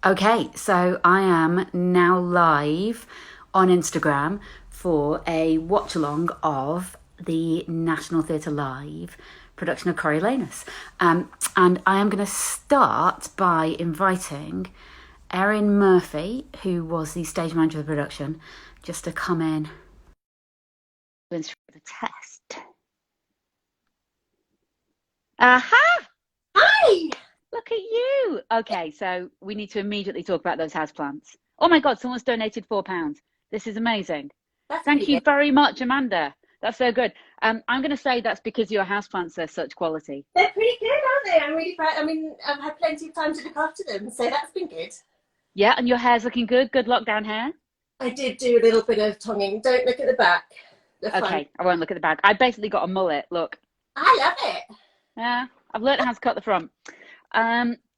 Okay, so I am now live on Instagram for a watch along of the National Theatre Live production of Coriolanus. And I am going to start by inviting Erin Murphy, who was the stage manager of the production, just to come in and the test. Aha! Hi! Look at you. Okay, so we need to immediately talk about those houseplants. Oh my God, someone's donated £4. This is amazing. That's pretty Thank you good. very much, Amanda. That's so good. I'm going to say that's because your houseplants are such quality. They're pretty good, aren't they? I'm really proud. I mean, I've had plenty of time to look after them, so that's been good. Yeah, and your hair's looking good. Good lockdown hair. I did do a little bit of tonguing. Don't look at the back. The front. Okay, I won't look at the back. I basically got a mullet. Look. I love it. Yeah, I've learned how to cut the front.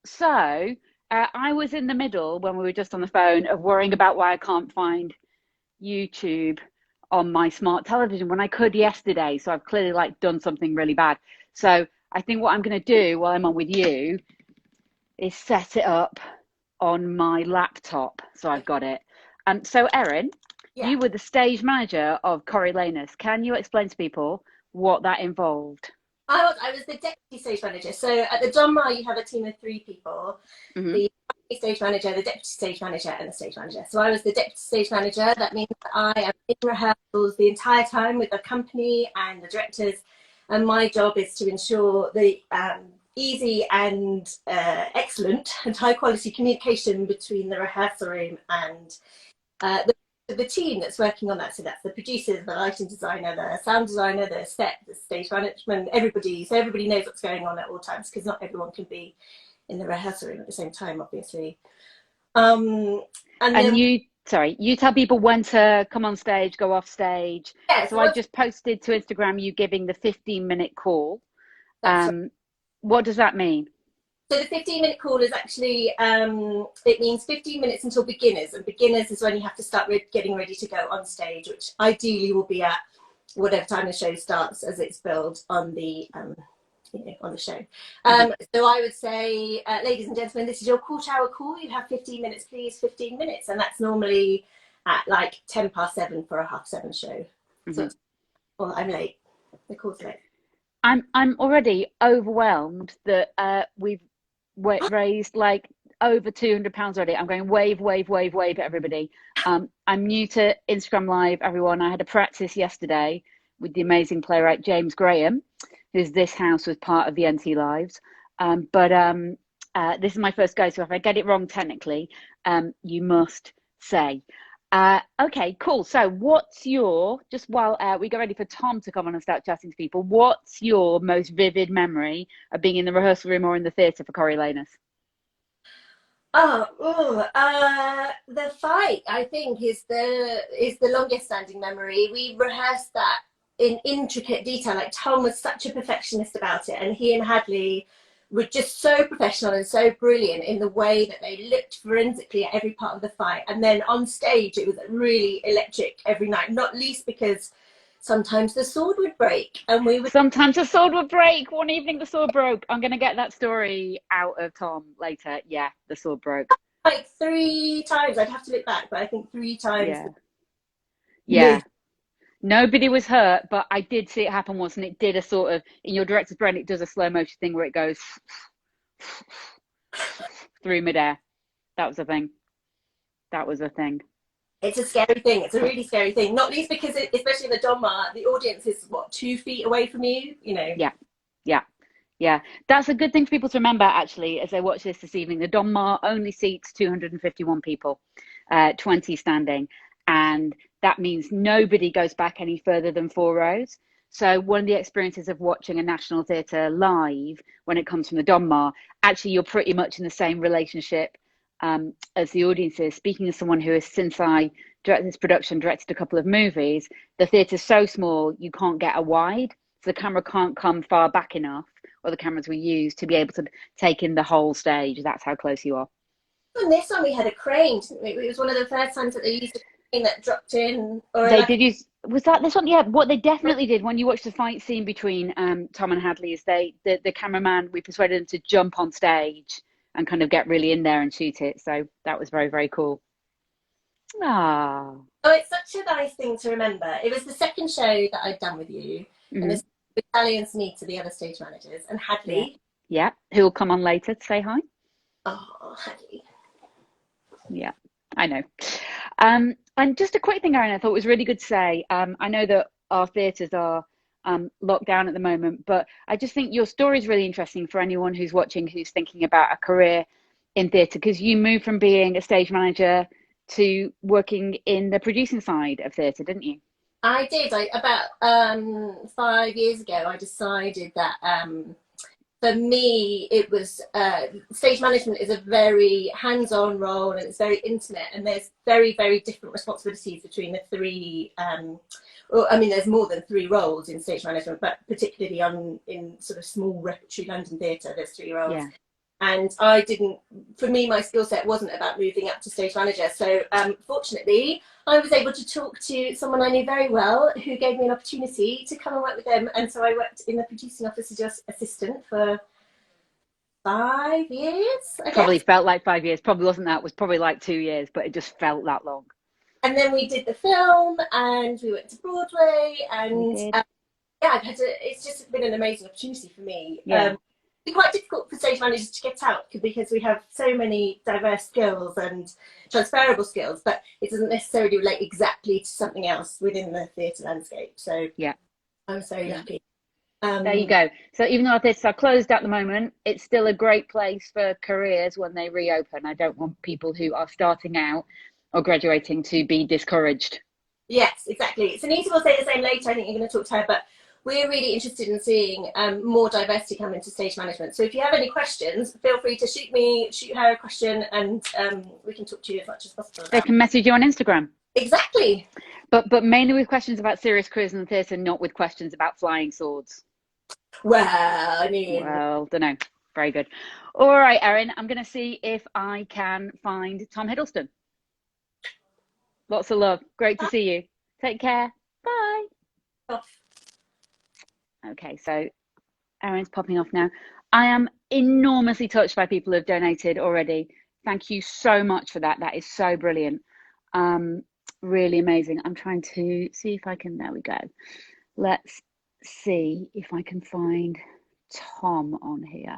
So I was in the middle when we were just on the phone of worrying about why I can't find YouTube on my smart television when I could yesterday. So I've clearly done something really bad. So I think what I'm going to do while I'm on with you is set it up on my laptop. So I've got it. So Erin, Yeah. you were the stage manager of Coriolanus. Can you explain to people what that involved? I was the deputy stage manager. So at the John Marr, you have a team of three people: Hmm. the stage manager, the deputy stage manager, and the stage manager. So I was the deputy stage manager. That means that I am in rehearsals the entire time with the company and the directors, and my job is to ensure the easy and excellent and high quality communication between the rehearsal room and the team that's working on that. So that's the producers, the lighting designer, the sound designer, the set, the stage management, everybody. So everybody knows what's going on at all times, because not everyone can be in the rehearsal room at the same time, obviously. And And then, you tell people when to come on stage, go off stage. yeah, So so I what's just posted to Instagram you giving the 15-minute call. that's right. Um, what does that mean? So the 15-minute call is actually, it means 15 minutes until beginners. And beginners is when you have to start getting ready to go on stage, which ideally will be at whatever time the show starts, as it's billed on the on the show. Hmm. So I would say, ladies and gentlemen, this is your call shower call. You have 15 minutes, please. 15 minutes, and that's normally at like 10 past 7 for a half 7 show. So Hmm. it's, well, I'm late. The call's late. I'm already overwhelmed that we've raised like over £200 already. I'm going wave, wave, wave, wave at everybody. I'm new to Instagram Live, everyone. I had a practice yesterday with the amazing playwright James Graham, who's this house was part of the NT Lives. But this is my first go, so if I get it wrong technically, you must say. Okay, cool. So what's your, just while we get ready for Tom to come on and start chatting to people, what's your most vivid memory of being in the rehearsal room or in the theatre for Coriolanus? The fight, I think, is the longest standing memory. We rehearsed that in intricate detail. Like, Tom was such a perfectionist about it, and he and Hadley were just so professional and so brilliant in the way that they looked forensically at every part of the fight. And then on stage, it was really electric every night, not least because sometimes the sword would break, and we would Sometimes the sword would break. One evening the sword broke. I'm going to get that story out of Tom later. Yeah, the sword broke. like 3 times. I'd have to look back, but I think 3 times. Yeah. Mid Yeah. Nobody was hurt, but I did see it happen once, and it did a sort of, in your director's brain, it does a slow motion thing where it goes through midair. That was a thing. That was a thing. It's a scary thing. It's a really scary thing. Not least because, especially in the Donmar, the audience is what, 2 feet away from you. You know. Yeah. Yeah. Yeah. That's a good thing for people to remember, actually, as they watch this evening. The Don Mar only seats 251 people, 20 standing. And that means nobody goes back any further than 4 rows. So one of the experiences of watching a National Theatre live when it comes from the Don Mar, actually, you're pretty much in the same relationship as the audience is. Speaking as someone who has, since I directed this production, directed a couple of movies, the theatre's so small, you can't get a wide. So the camera can't come far back enough, or the cameras we use, to be able to take in the whole stage. That's how close you are. On this one, we had a crane, didn't we? It was one of the first times that they used a crane that dropped in, or They like. did use, was that this one? Yeah, what they definitely did when you watch the fight scene between Tom and Hadley is the cameraman, we persuaded him to jump on stage and kind of get really in there and shoot it. So that was very, very cool. Ah. Oh, it's such a nice thing to remember. It was the second show that I'd done with you, and this with Sally and Sunita, the other stage managers, and Yeah. Hadley. Yeah. Who will come on later to say hi? Oh, Hadley. Yeah, I know. And just a quick thing, Erin, I thought was really good to say. I know that our theatres are locked down at the moment, but I just think your story is really interesting for anyone who's watching, who's thinking about a career in theatre, because you moved from being a stage manager to working in the producing side of theatre, didn't you? I did. About 5 years ago, I decided that for me, it was stage management is a very hands-on role, and it's very intimate, and there's very, very different responsibilities between the three. I mean, there's more than three roles in stage management, but particularly in sort of small repertory London theatre, there's three roles. Yeah. And for me, my skill set wasn't about moving up to stage manager. So fortunately, I was able to talk to someone I knew very well who gave me an opportunity to come and work with them. And so I worked in the producing office as just assistant for 5 years, I Probably guess. felt like 5 years. Probably wasn't that. It was probably like 2 years, but it just felt that long. And then we did the film, and we went to Broadway, and yeah, it's just been an amazing opportunity for me. Yeah. It's quite difficult for stage managers to get out because we have so many diverse skills and transferable skills, but it doesn't necessarily relate exactly to something else within the theatre landscape. So Yeah, I'm so lucky. There you go. So even though our theatres are closed at the moment, it's still a great place for careers when they reopen. I don't want people who are starting out or graduating to be discouraged. Yes, exactly. Sunita will say the same later. I think you're going to talk to her, but we're really interested in seeing more diversity come into stage management. So if you have any questions, feel free to shoot her a question, and we can talk to you as much as possible. They can message you on Instagram. Exactly. But mainly with questions about serious careers in the theatre, not with questions about flying swords. Well, I mean... Well, don't know. Very good. All right, Erin, I'm going to see if I can find Tom Hiddleston. Lots of love. Great to see you. Take care. Bye. Off. Okay, so Erin's popping off now. I am enormously touched by people who have donated already. Thank you so much for that. That is so brilliant. Really amazing. I'm trying to see if I can, there we go. Let's see if I can find Tom on here.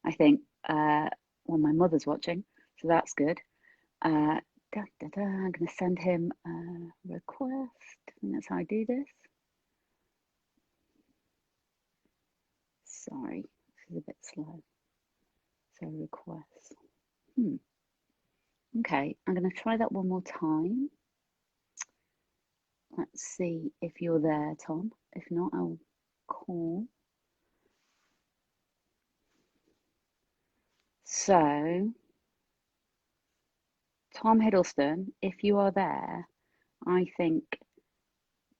I think, well, my mother's watching, so that's good. I'm going to send him a request. I think that's how I do this. Sorry, this is a bit slow. So request. Okay, I'm going to try that one more time. Let's see if you're there, Tom. If not, I'll call. So, Tom Hiddleston, if you are there, I think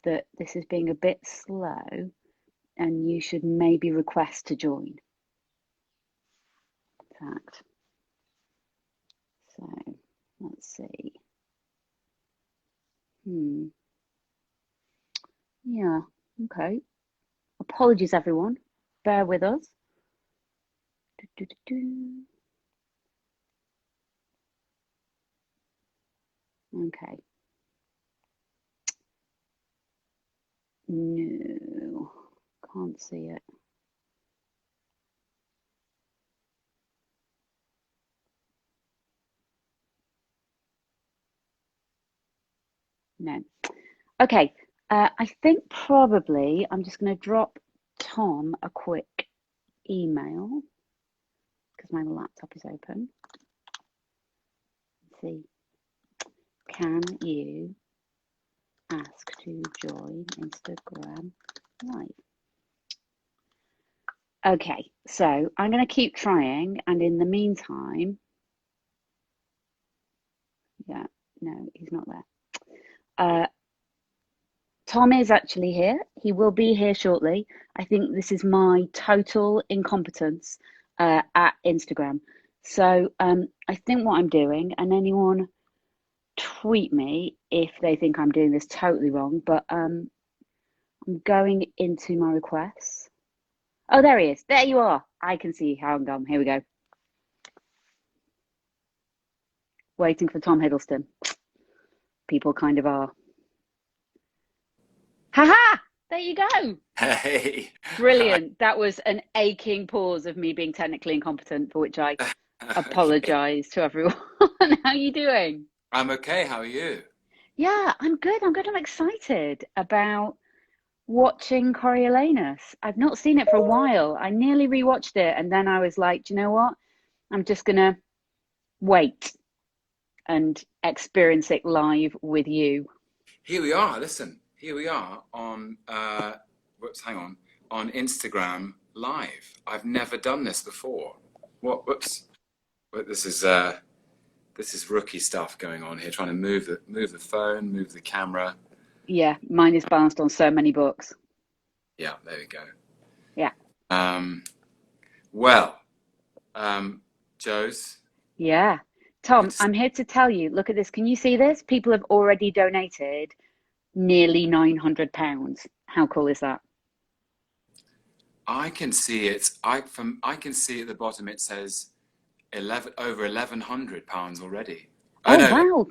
that this is being a bit slow and you should maybe request to join. In fact. So, let's see. Yeah, okay. Apologies, everyone. Bear with us. Okay. No, can't see it. No. Okay. I think probably I'm just going to drop Tom a quick email because my laptop is open. Let's see. Can you ask to join Instagram Live? Okay, so I'm going to keep trying, and in the meantime, yeah, no, he's not there. Tom is actually here. He will be here shortly. I think this is my total incompetence at Instagram. So I think what I'm doing, and anyone tweet me if they think I'm doing this totally wrong, but I'm going into my requests. Oh, there he is. There you are. I can see how I'm gone. Here we go. waiting for Tom Hiddleston. People kind of are. Haha! There you go. Hey. Brilliant. That was an aching pause of me being technically incompetent, for which I Okay. apologize to everyone. How are you doing? I'm okay. How are you? Yeah, I'm good. I'm good. I'm excited about watching Coriolanus. I've not seen it for a while. I nearly rewatched it, and then I was like, do you know what? I'm just gonna wait and experience it live with you. Here we are. Listen, here we are on whoops, hang on Instagram Live. I've never done this before. What? Whoops. But this is rookie stuff going on here. Trying to move the phone, move the camera. Yeah, mine is balanced on so many books. Yeah, there we go. Yeah, Um, well, Joe's yeah. good Tom, to see. I'm here to tell you, look at this. Can you see this? People have already donated nearly £900. How cool is that? I can see it. I can see at the bottom it says 11 over £1,100 already. Oh Oh, no, wow.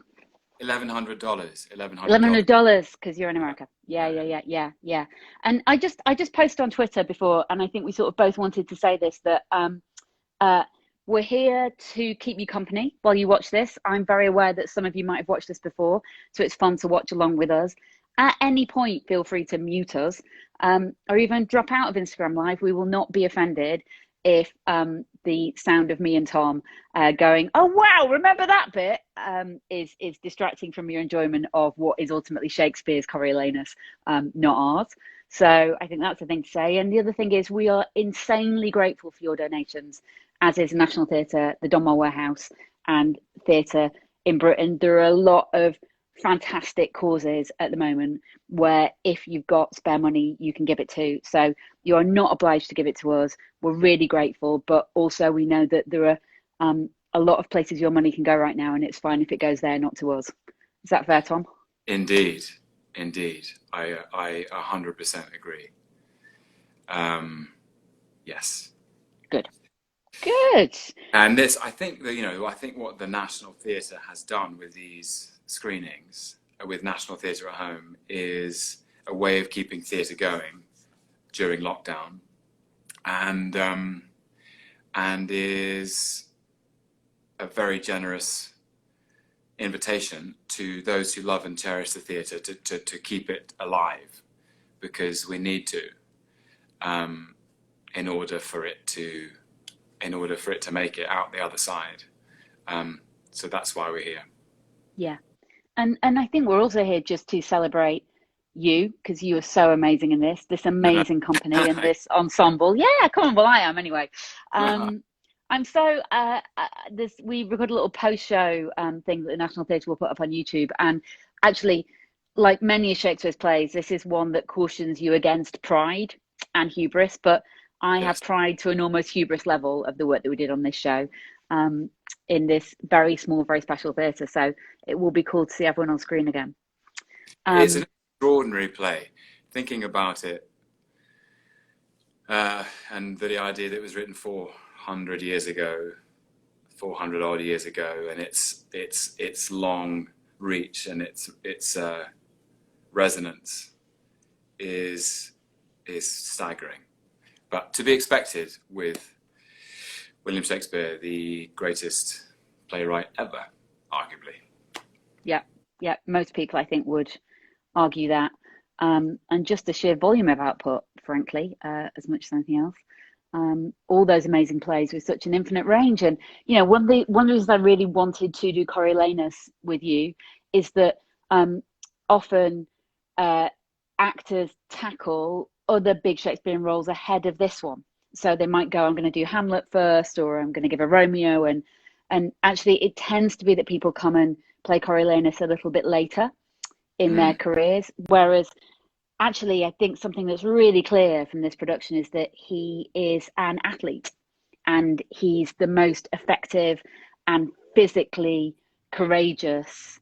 $1,100. $1,100. $1,100 because you're in Yeah, America. Yeah, yeah, yeah, yeah, yeah, yeah. And I just posted on Twitter before, and I think we sort of both wanted to say this, that uh we're here to keep you company while you watch this. I'm very aware that some of you might have watched this before, so it's fun to watch along with us. At any point, feel free to mute us, or even drop out of Instagram Live. We will not be offended if the sound of me and Tom going, "Oh wow, remember that bit," is distracting from your enjoyment of what is ultimately Shakespeare's Coriolanus, not ours. So I think that's the thing to say. And the other thing is, we are insanely grateful for your donations, as is National Theatre, the Donmar Warehouse, and theatre in Britain. There are a lot of fantastic causes at the moment where if you've got spare money, you can give it to. So you are not obliged to give it to us. We're really grateful, but also we know that there are a lot of places your money can go right now, and it's fine if it goes there, not to us. Is that fair, Tom? indeed, indeed. I 100% agree. Yes. Good. Good. And this, I think that, I think what the National Theatre has done with these screenings, with National Theatre at Home, is a way of keeping theatre going during lockdown, and is a very generous invitation to those who love and cherish the theatre to keep it alive, because we need to, in order for it to make it out the other side. So that's why we're here. Yeah. And I think we're also here just to celebrate you, because you are so amazing in this amazing company and this ensemble. Yeah, come on. Well, I am anyway. I'm so this we record a little post show thing that the National Theatre will put up on YouTube, and actually, like many of Shakespeare's plays, this is one that cautions you against pride and hubris. But I have Yes, pride to an almost hubris level of the work that we did on this show, in this very small, very special theatre. So it will be cool to see everyone on screen again. it's Um, an extraordinary play. Thinking about it, and the idea that it was written 400 years ago, 400 odd years ago, and its long reach and its resonance is staggering, but to be expected with William Shakespeare, the greatest playwright ever, arguably. yeah, yeah. Most people, I think, would argue that, and just the sheer volume of output, frankly, as much as anything else. All those amazing plays with such an infinite range, and one of the reasons I really wanted to do Coriolanus with you is that often uh, actors tackle other big Shakespearean roles ahead of this one. So they might go, I'm going to do Hamlet first, or I'm going to give a Romeo, and actually it tends to be that people come and play Coriolanus a little bit later in their Mm. careers. Whereas actually, I think something that's really clear from this production is that he is an athlete, and he's the most effective and physically courageous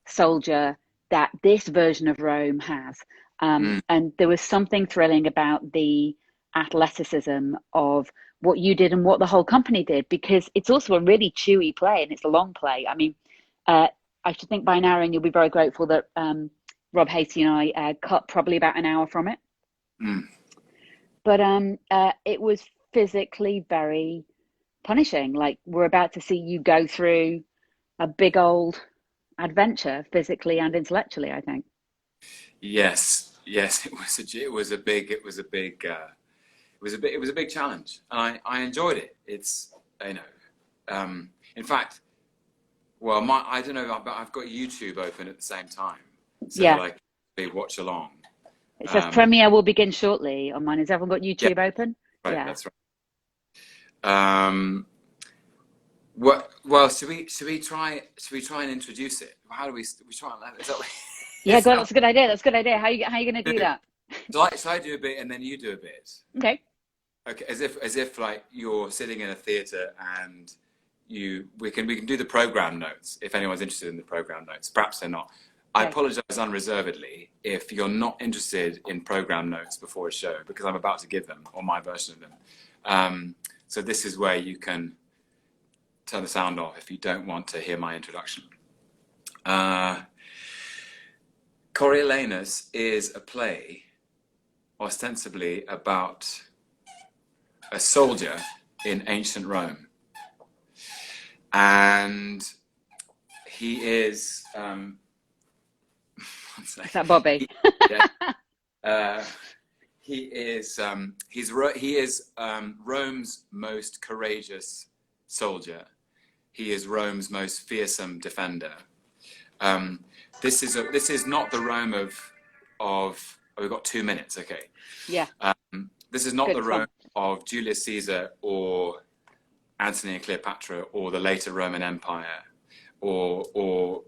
soldier that this version of Rome has. Mm. And there was something thrilling about the athleticism of what you did and what the whole company did, because it's also a really chewy play and it's a long play. I mean, I should think by now, and you'll be very grateful that Rob Hasty and I cut probably about an hour from it. But it was physically very punishing. Like, we're about to see you go through a big old adventure, physically and intellectually, I think. Yes, it was a big challenge, and I enjoyed it. It's, you know, in fact, well, I don't know, but I've got YouTube open at the same time, so Yeah. like they watch along. It says premiere will begin shortly on mine. Has everyone got YouTube open? Right, yeah, that's right. Well, should we try and introduce it? How do we try and is that what, yeah, God, that's a good idea. That's a good idea. How you going to do that? Shall I do a bit and then you do a bit? Okay. Okay, as if like you're sitting in a theatre and we can do the program notes if anyone's interested in the program notes. Perhaps they're not. I apologise unreservedly if you're not interested in program notes before a show, because I'm about to give them, or my version of them. So this is where you can turn the sound off if you don't want to hear my introduction. Coriolanus is a play ostensibly about a soldier in ancient Rome. And he is... Is that Bobby? He is Rome's most courageous soldier. He is Rome's most fearsome defender. This is not the Rome of we've got 2 minutes, okay? Yeah. This is not the Rome of Julius Caesar or Antony and Cleopatra or the later Roman Empire or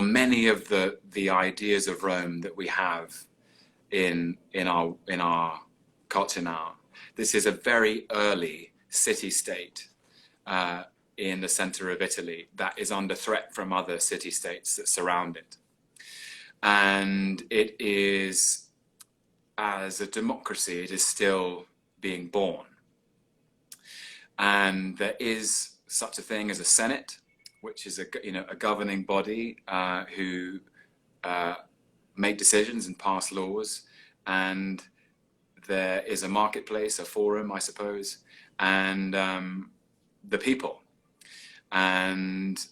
many of the ideas of Rome that we have in our culture now. This is a very early city-state in the center of Italy that is under threat from other city-states that surround it. And it is, as a democracy, it is still being born. And there is such a thing as a Senate, which is a governing body who make decisions and pass laws, and there is a marketplace, a forum, I suppose, and the people. And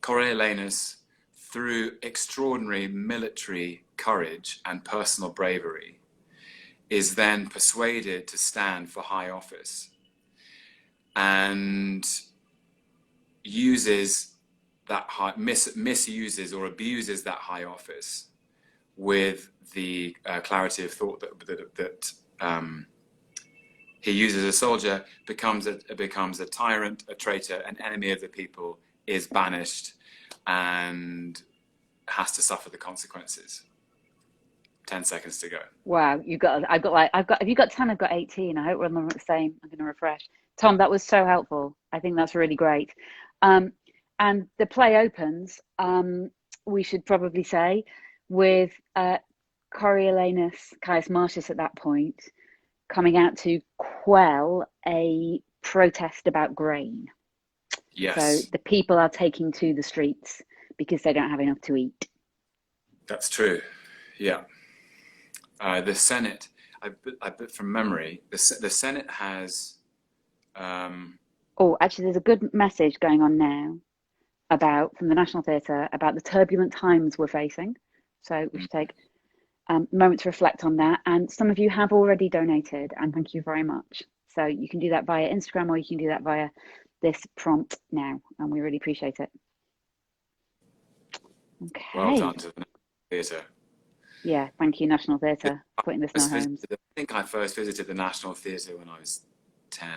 Coriolanus, through extraordinary military courage and personal bravery, is then persuaded to stand for high office and uses that misuses or abuses that high office with the clarity of thought that he uses. A soldier becomes a tyrant, a traitor, an enemy of the people, is banished, and has to suffer the consequences. 10 seconds to go. Wow, have you got 10? I've got 18. I hope we're on the same. I'm going to refresh. Tom, that was so helpful. I think that's really great. And the play opens, we should probably say, with Coriolanus Caius Marcius at that point coming out to quell a protest about grain. Yes. So the people are taking to the streets because they don't have enough to eat. That's true. Yeah. The Senate, I bet from memory, the Senate has... Oh, actually, there's a good message going on now from the National Theatre about the turbulent times we're facing. So we should take a moment to reflect on that. And some of you have already donated, and thank you very much. So you can do that via Instagram, or you can do that via this prompt now, and we really appreciate it. Okay. Well done to the National Theatre. Yeah, thank you, National Theatre, putting this in our homes. I think I first visited the National Theatre when I was 10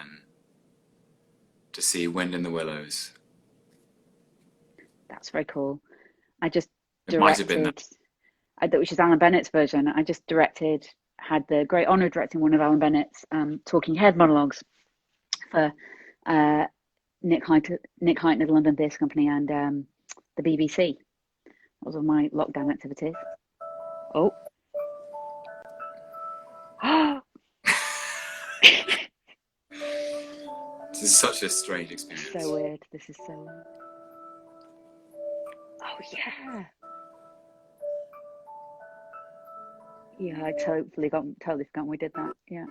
to see Wind in the Willows. That's very cool. I just directed, which is Alan Bennett's version. I just had the great honour of directing one of Alan Bennett's talking head monologues for Nick Hytner, the London Theatre Company, and the BBC. That was one of my lockdown activities. Oh. such a strange experience. So weird. This is so weird. Oh yeah. Yeah, I totally forgotten we did that. Yeah.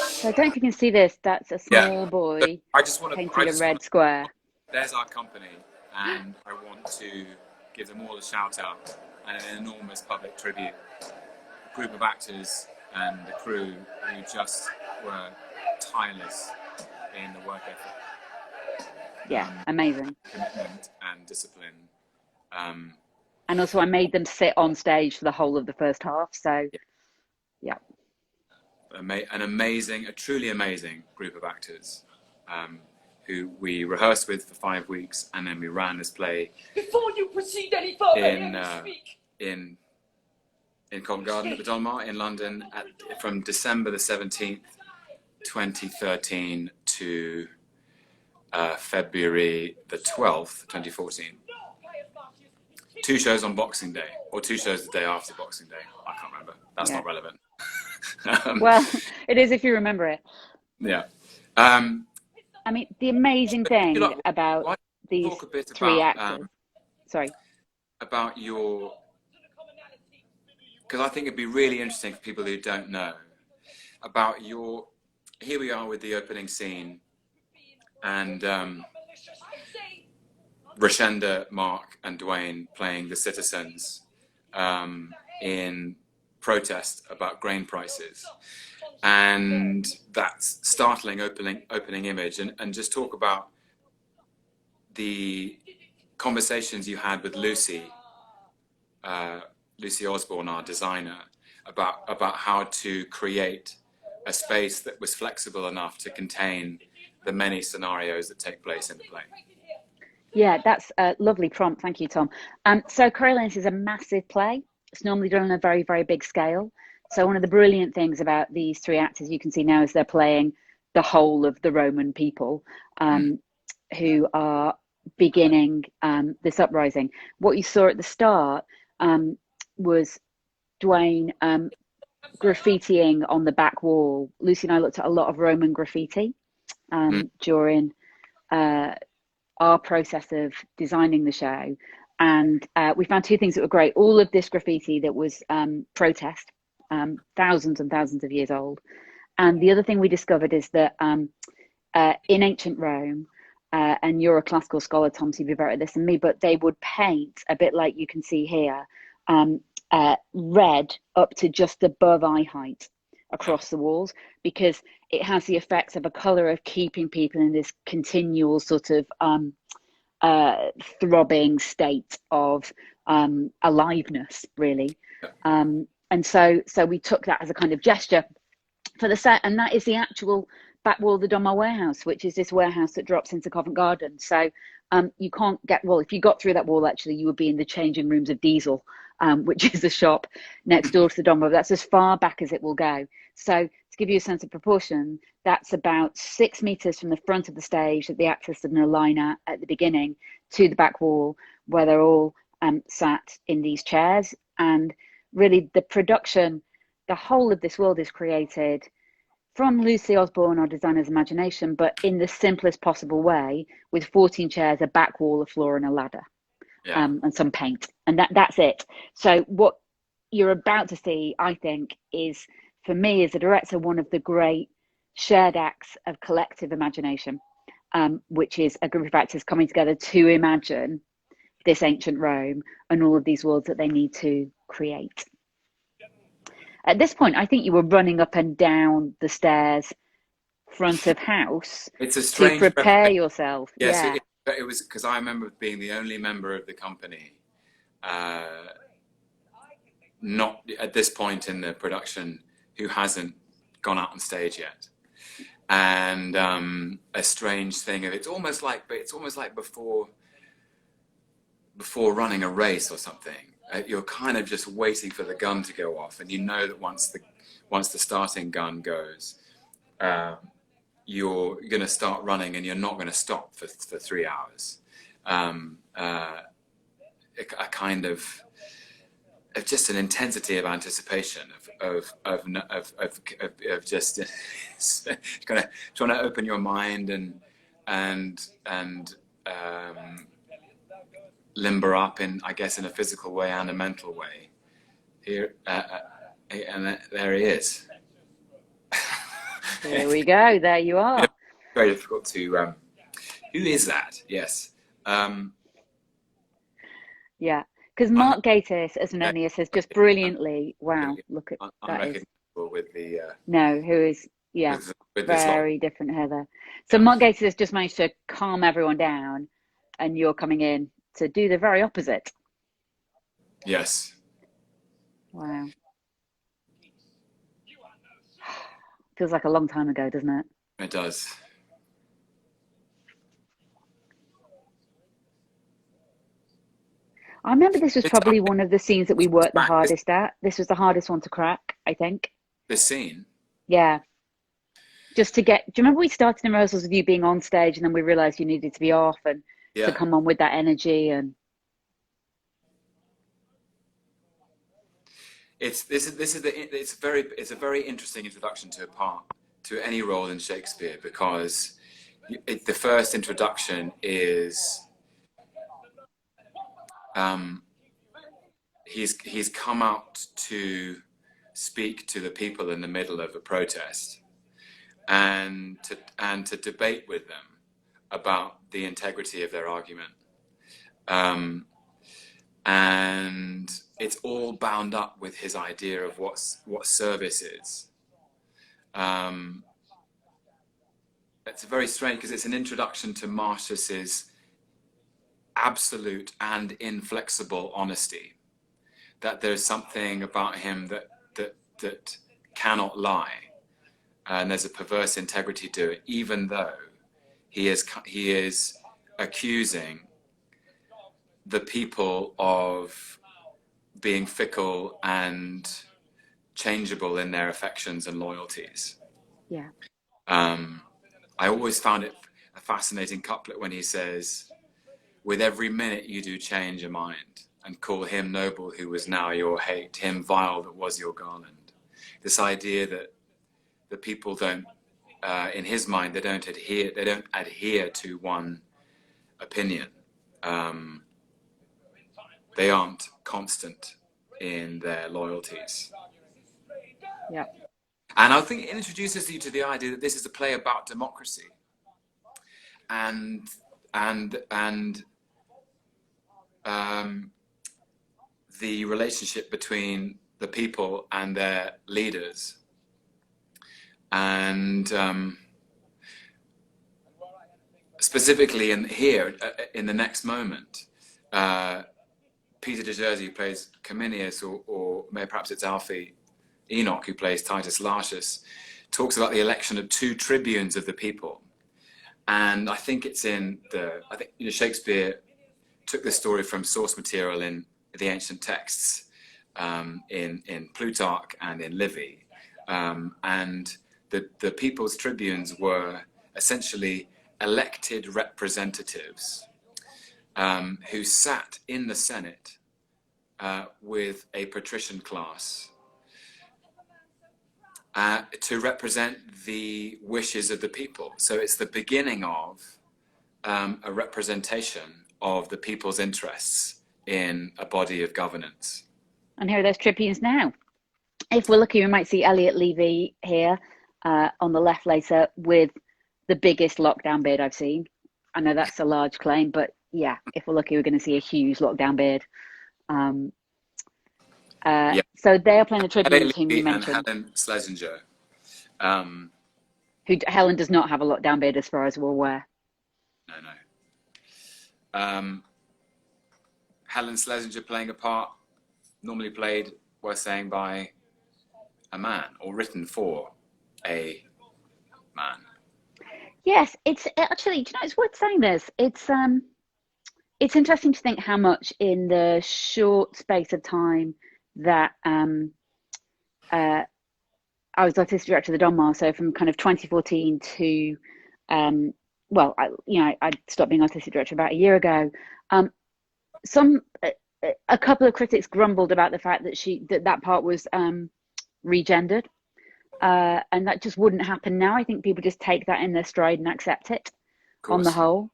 So I don't know if you can see this. That's a small boy I just want to painting a red square. There's our company, and I want to give them all a shout out and an enormous public tribute. A group of actors and the crew who just were tireless in the work ethic. Yeah, amazing. Commitment and discipline. And also I made them sit on stage for the whole of the first half. So, yeah. A truly amazing group of actors who we rehearsed with for 5 weeks, and then we ran this play. Before you proceed any further, in Covent Garden at the Donmar in London from December the 17th, 2013 to February the 12th, 2014. 2 shows on Boxing Day, or 2 shows the day after Boxing Day. I can't remember. That's not relevant. Well, it is if you remember it. Yeah. I mean, the amazing thing about these 3 actors. Sorry. About because I think it'd be really interesting for people who don't know about here we are with the opening scene, and Rashenda, Mark, and Dwayne playing the citizens in protest about grain prices, and that startling opening image, and just talk about the conversations you had with Lucy Osborne, our designer, about how to create a space that was flexible enough to contain the many scenarios that take place in the play. Yeah, that's a lovely prompt. Thank you, Tom. So Coriolis is a massive play. It's normally done on a very, very big scale. So one of the brilliant things about these 3 actors you can see now is they're playing the whole of the Roman people who are beginning this uprising. What you saw at the start was Dwayne graffitiing on the back wall. Lucy and I looked at a lot of Roman graffiti during our process of designing the show, and we found 2 things that were great. All of this graffiti that was protest, thousands and thousands of years old, and the other thing we discovered is that in ancient Rome, and you're a classical scholar, Tom, so you'd be better at this than me, but they would paint a bit like you can see here, red up to just above eye height across the walls, because it has the effects of a color of keeping people in this continual sort of throbbing state of aliveness, really. And so we took that as a kind of gesture for the set, and that is the actual back wall of the Donmar warehouse, which is this warehouse that drops into Covent Garden. So you can't get, well, if you got through that wall, actually, you would be in the changing rooms of Diesel, which is a shop next door to the Donmar. That's as far back as it will go. So to give you a sense of proportion, that's about 6 meters from the front of the stage that the actors stood in a line at the beginning to the back wall, where they're all sat in these chairs. And really the production, the whole of this world is created from Lucy Osborne, our designer's imagination, but in the simplest possible way, with 14 chairs, a back wall, a floor, and a ladder, and some paint, and that's it. So what you're about to see, I think, is, for me as a director, one of the great shared acts of collective imagination, which is a group of actors coming together to imagine this ancient Rome and all of these worlds that they need to create. At this point, I think you were running up and down the stairs front of house to prepare yourself. Yes, it was, because I remember being the only member of the company not at this point in the production who hasn't gone out on stage yet. And a strange thing of it's almost like before running a race or something. You're kind of just waiting for the gun to go off, and you know that once the starting gun goes, you're going to start running, and you're not going to stop for 3 hours. A kind of just an intensity of anticipation of just kind of trying to open your mind and limber up in, I guess, in a physical way and a mental way. Here and there he is. Here we go. There you are. Very difficult to. Who is that? Yes. Yeah, because Mark Gatiss as Menenius has just brilliantly. Wow, look at that is with the. No, who is with very different Heather. So Mark Gatiss has just managed to calm everyone down, and you're coming in to do the very opposite. Yes. Wow. Feels like a long time ago, doesn't it? It does. I remember this was probably one of the scenes that we worked the hardest at. This was the hardest one to crack, I think. This scene? Yeah. Just to get, do you remember we started in rehearsals with you being on stage and then we realized you needed to be off and to come on with that energy and. It's a very interesting introduction to a part, to any role in Shakespeare, because the first introduction is he's come out to speak to the people in the middle of a protest and to debate with them about the integrity of their argument. And it's all bound up with his idea of what service is. It's very strange because it's an introduction to Marcius's absolute and inflexible honesty. That there's something about him that cannot lie, and there's a perverse integrity to it, even though he is accusing the people of being fickle and changeable in their affections and loyalties. Yeah. I always found it a fascinating couplet when he says, "With every minute you do change a mind, and call him noble who was now your hate, him vile that was your garland." This idea that the people don't, in his mind, they don't adhere to one opinion. They aren't constant in their loyalties. Yeah. And I think it introduces you to the idea that this is a play about democracy and the relationship between the people and their leaders. And specifically in the next moment, Peter de Jersey, who plays Cominius, or maybe perhaps it's Alfie Enoch, who plays Titus Lartius, talks about the election of two tribunes of the people. And I think Shakespeare took this story from source material in the ancient texts, in Plutarch and in Livy. And the people's tribunes were essentially elected representatives who sat in the Senate with a patrician class to represent the wishes of the people. So it's the beginning of a representation of the people's interests in a body of governance. And here are those tribunes now. If we're lucky, we might see Elliot Levy here on the left later with the biggest lockdown beard I've seen. I know that's a large claim, but yeah, if we're lucky, we're going to see a huge lockdown beard. So they are playing the tribunes, whom you mentioned. And Helen Schlesinger. Who Helen does not have a lockdown beard as far as we're aware. No. Helen Schlesinger playing a part normally played, we're saying, by a man, or written for a man. Yes, it's actually, do you know, it's worth saying this. It's interesting to think how much in the short space of time that I was artistic director of the Donmar, so from kind of 2014 to I stopped being artistic director about a year ago. a couple of critics grumbled about the fact that that part was regendered, and that just wouldn't happen now. I think people just take that in their stride and accept it on the whole.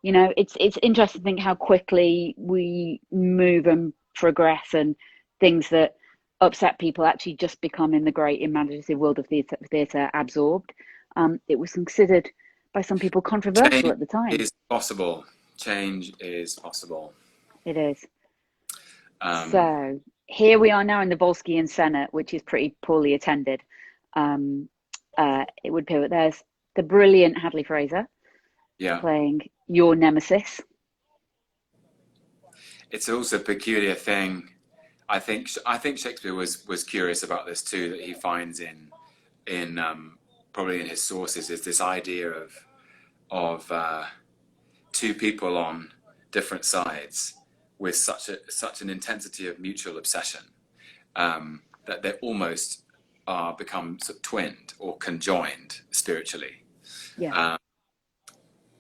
You know, it's interesting to think how quickly we move and progress, and things that upset people actually just become, in the great imaginative world of theatre, absorbed. It was considered by some people controversial at the time. Change is possible. Change is possible. It is. So here we are now in the Volscian Senate, which is pretty poorly attended. It would appear that there's the brilliant Hadley Fraser, playing your nemesis. It's also a peculiar thing. I think Shakespeare was curious about this too, that he finds in probably in his sources, is this idea of two people on different sides with such an intensity of mutual obsession, that they almost become sort of twinned or conjoined spiritually. Yeah.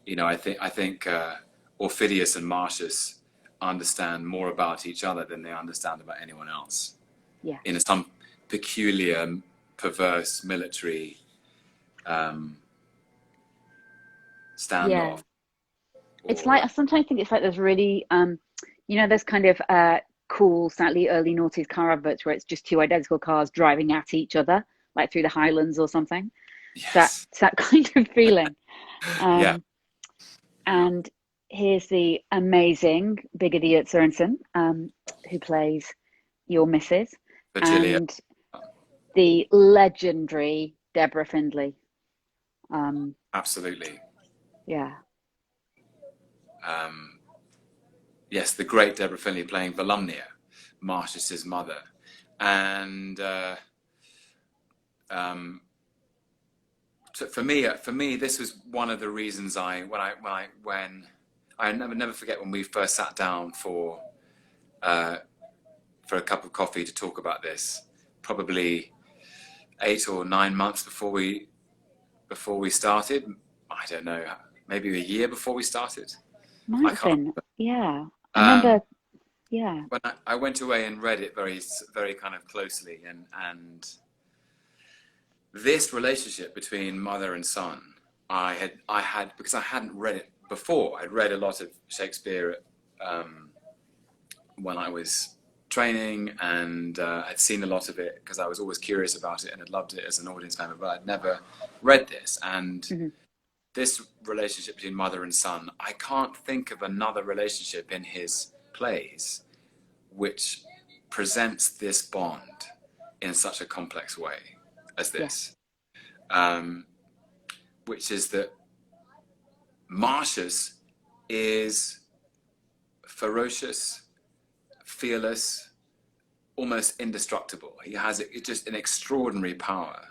You know, I think Orphidius and Marcius understand more about each other than they understand about anyone else. Yeah. In some peculiar, perverse military standoff. Yeah. It's like, I sometimes think it's like there's really, you know, there's kind of cool, slightly early noughties car adverts where it's just two identical cars driving at each other, like through the Highlands or something. Yes. It's that kind of feeling. Yeah. And here's the amazing Big Idiot Sørensen, who plays your missus, Virgilia. and the legendary Deborah Findlay. Absolutely. Yeah. Yes, the great Deborah Findlay playing Volumnia, Marcius's mother, and so for me, this was one of the reasons I never forget when we first sat down for a cup of coffee to talk about this, probably 8 or 9 months before we started. I don't know, maybe a year before we started. Might have been. Yeah. I remember. Yeah. When I went away and read it very, very kind of closely, and this relationship between mother and son, I had because I hadn't read it before. I'd read a lot of Shakespeare when I was training, and I'd seen a lot of it because I was always curious about it and had loved it as an audience member, but I'd never read this. And this relationship between mother and son, I can't think of another relationship in his plays which presents this bond in such a complex way as this. Which is that Marcius is ferocious, fearless, almost indestructible. He has just an extraordinary power.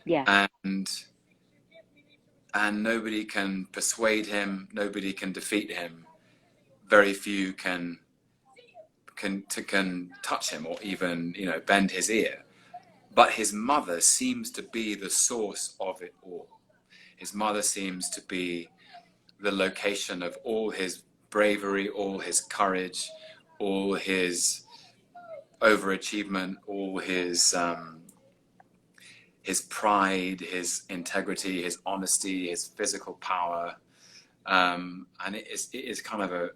Yeah. And nobody can persuade him, nobody can defeat him. Very few can touch him or even, you know, bend his ear. But his mother seems to be the source of it all. His mother seems to be the location of all his bravery, all his courage, all his overachievement, all his pride, his integrity, his honesty, his physical power, and it is kind of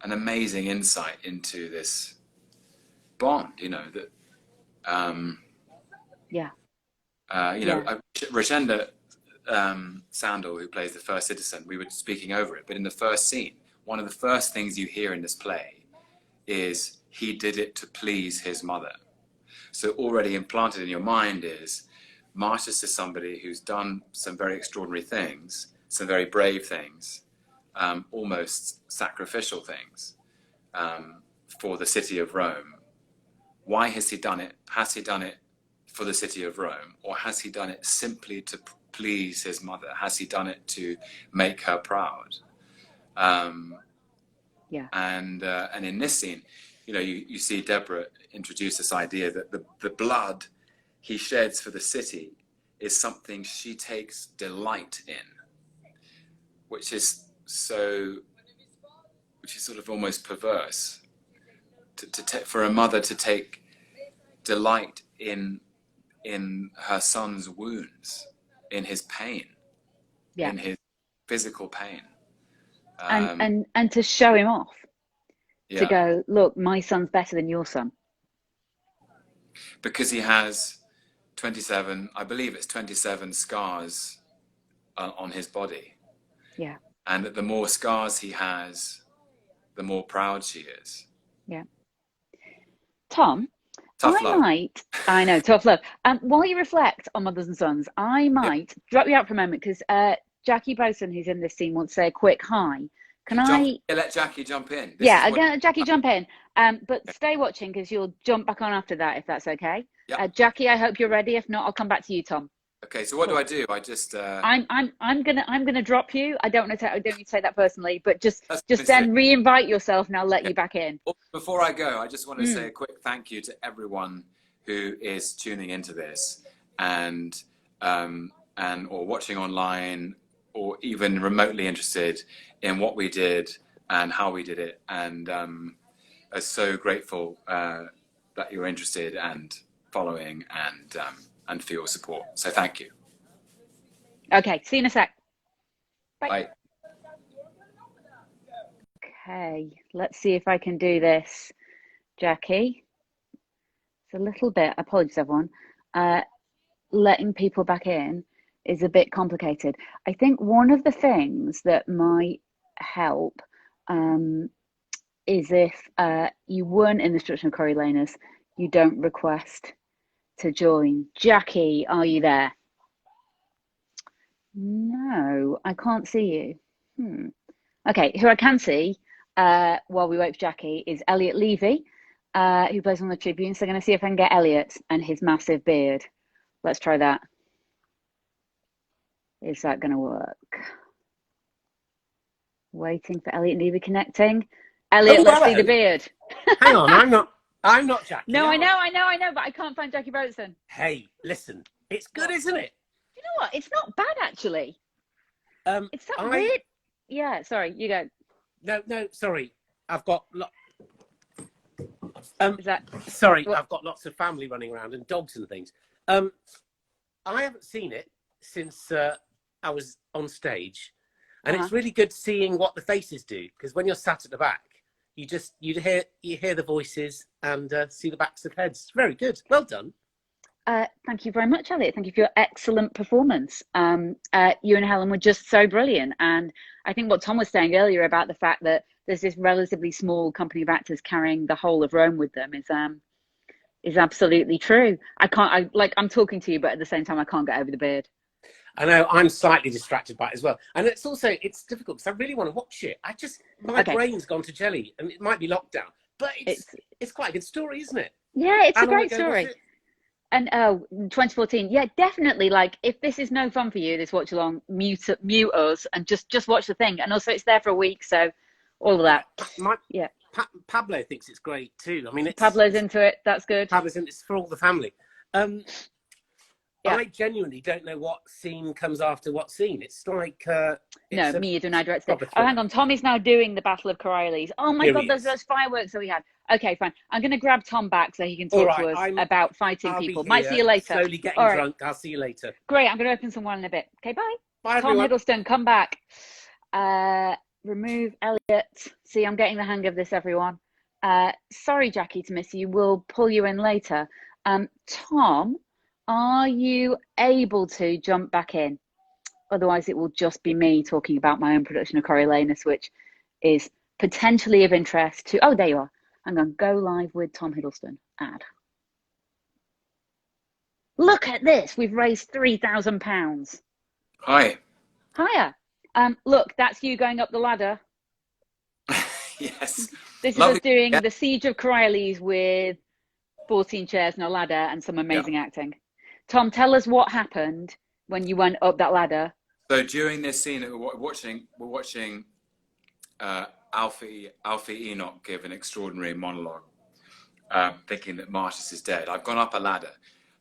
an amazing insight into this bond, you know, that Rajendra Sandal, who plays the first citizen, we were speaking over it, but in the first scene, one of the first things you hear in this play is he did it to please his mother. So already implanted in your mind is Marcius is somebody who's done some very extraordinary things, some very brave things, almost sacrificial things for the city of Rome. Why has he done it? Has he done it for the city of Rome, or has he done it simply to please his mother? Has he done it to make her proud? And in this scene, you know, you see Deborah introduce this idea that the blood he sheds for the city is something she takes delight in, which is sort of almost perverse. for a mother to take delight in her son's wounds, in his pain, in his physical pain, and to show him off, to go, look, my son's better than your son, because he has 27, I believe it's 27 scars on his body. Yeah. And the more scars he has, the more proud she is. Yeah. Tom, Tough love. I know, tough love. While you reflect on mothers and sons, I might drop you out for a moment, because Jackie Boson, who's in this scene, wants to say a quick hi. Let Jackie jump in. Jackie, jump in. But stay watching, because you'll jump back on after that, if that's okay. Jackie, I hope you're ready. If not, I'll come back to you, Tom. Okay, so what do I do? I just I'm gonna drop you. I don't need to say that personally, but just then re-invite yourself, and I'll let you back in. Before I go, I just want to say a quick thank you to everyone who is tuning into this and or watching online, or even remotely interested in what we did and how we did it, and I'm so grateful that you're interested and following and for your support. So thank you. Okay, see you in a sec. Bye. Okay, let's see if I can do this, Jackie. It's a little bit, apologies everyone, letting people back in is a bit complicated. I think one of the things that might help is if you weren't in the instruction of Coriolanus, you don't request to join. Jackie, are you there? No, I can't see you. Okay, who I can see while we wait for Jackie is Elliot Levy, who plays on the Tribune. So I'm going to see if I can get Elliot and his massive beard. Let's try that. Is that going to work? Waiting for Elliot Levy connecting. Elliot, let's see the beard. Hang on, I'm not Jackie. No, I know, but I can't find Jackie Boatson. Hey, listen, it's good, isn't it? You know what? It's not bad, actually. It's that weird. Yeah, sorry, you go. No, sorry. I've got Sorry, I've got lots of family running around and dogs and things. I haven't seen it since I was on stage, and it's really good seeing what the faces do, because when you're sat at the back, you hear the voices and see the backs of heads. Very good. Well done. Thank you very much, Elliot. Thank you for your excellent performance. You and Helen were just so brilliant. And I think what Tom was saying earlier about the fact that there's this relatively small company of actors carrying the whole of Rome with them is absolutely true. I'm talking to you, but at the same time, I can't get over the beard. I know, I'm slightly distracted by it as well. And it's difficult because I really want to watch it. My brain's gone to jelly, and it might be lockdown, but it's quite a good story, isn't it? Yeah, it's a great story. And 2014, yeah, definitely. Like, if this is no fun for you, this watch along, mute us and just watch the thing. And also, it's there for a week, so all of that. Pablo thinks it's great too. I mean, Pablo's into it. That's good. Pablo's into it. It's for all the family. I genuinely don't know what scene comes after what scene. It's like me, you do, and I direct it. Oh, hang on. Tommy's now doing the Battle of Coriolis. Oh my God, those fireworks that we had. Okay, fine. I'm going to grab Tom back so he can talk to us about fighting people. Might see you later. Slowly getting drunk. I'll see you later. Great. I'm going to open some wine in a bit. Okay, bye. Bye, Tom everyone. Hiddleston, come back. Remove Elliot. See, I'm getting the hang of this, everyone. Sorry, Jackie, to miss you. We'll pull you in later. Tom, are you able to jump back in? Otherwise, it will just be me talking about my own production of Coriolanus, which is potentially of interest to... Oh, there you are. I'm going to go live with Tom Hiddleston. Ad. Look at this. We've raised £3,000. Hi. Hiya. Look, that's you going up the ladder. Yes. This is us doing the Siege of Coriolis with 14 chairs and a ladder and some amazing acting. Tom, tell us what happened when you went up that ladder. So during this scene that we're watching Alfie Enoch give an extraordinary monologue, thinking that Marcius is dead. I've gone up a ladder.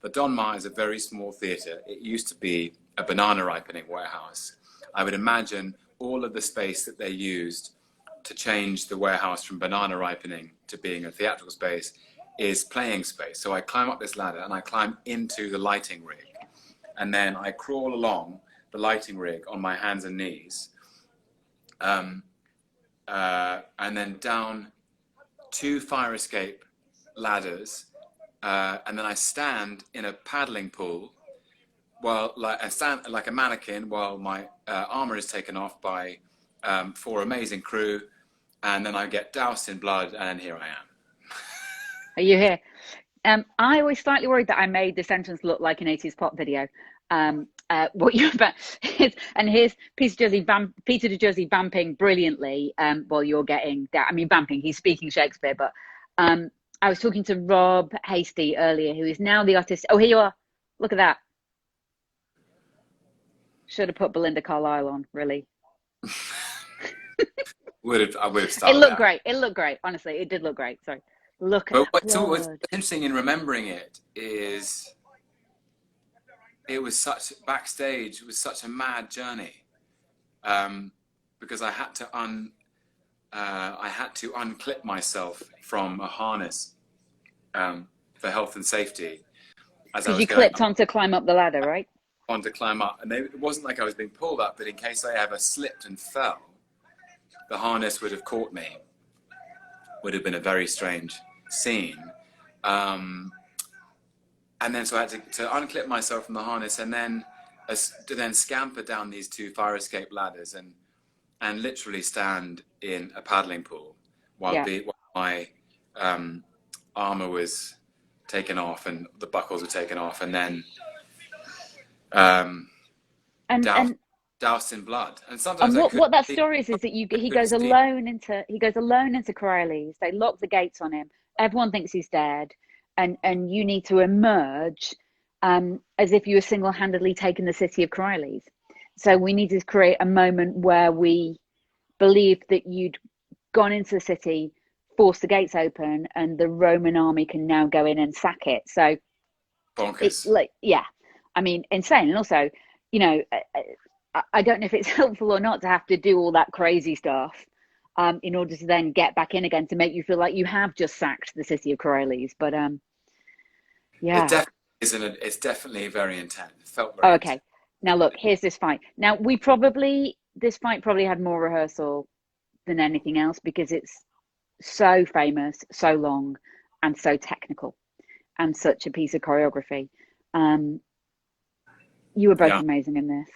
The Donmar is a very small theatre. It used to be a banana ripening warehouse. I would imagine all of the space that they used to change the warehouse from banana ripening to being a theatrical space is playing space. So I climb up this ladder and I climb into the lighting rig. And then I crawl along the lighting rig on my hands and knees. And then down 2 fire escape ladders. And then I stand in a paddling pool while I stand like a mannequin while my armor is taken off by 4 amazing crew. And then I get doused in blood, and here I am. Are you here? I was slightly worried that I made the sentence look like an 80s pop video. What you're about, and here's Peter DeJozy vamping brilliantly while you're getting that. I mean, vamping, he's speaking Shakespeare, but I was talking to Rob Hasty earlier, who is now the artist. Oh, here you are. Look at that. Should have put Belinda Carlisle on, really. I would have started. It looked great. It looked great. Honestly, it did look great. Sorry. Look at that. What's interesting in remembering it is it was such backstage. It was such a mad journey because I had to unclip myself from a harness for health and safety. Because you clipped on to climb up the ladder, right? On to climb up, and it wasn't like I was being pulled up, but in case I ever slipped and fell, the harness would have caught me. Would have been a very strange scene. And then so I had to unclip myself from the harness and then to then scamper down these 2 fire escape ladders and literally stand in a paddling pool while my armor was taken off and the buckles were taken off, and then doused in blood. And sometimes what that story is that he goes alone into Corioli's. They lock the gates on him. Everyone thinks he's dead, and you need to emerge as if you were single-handedly taking the city of Corioli's. So we need to create a moment where we believed that you'd gone into the city, forced the gates open, and the Roman army can now go in and sack it. So bonkers. It's like, yeah, I mean, insane. And also, you know, I don't know if it's helpful or not to have to do all that crazy stuff in order to then get back in again to make you feel like you have just sacked the city of Corioli's. But yeah, it definitely isn't. It's definitely very intense. It felt very okay. intense. Now look, here's this fight. Now this fight probably had more rehearsal than anything else because it's so famous, so long, and so technical, and such a piece of choreography. You were both amazing in this.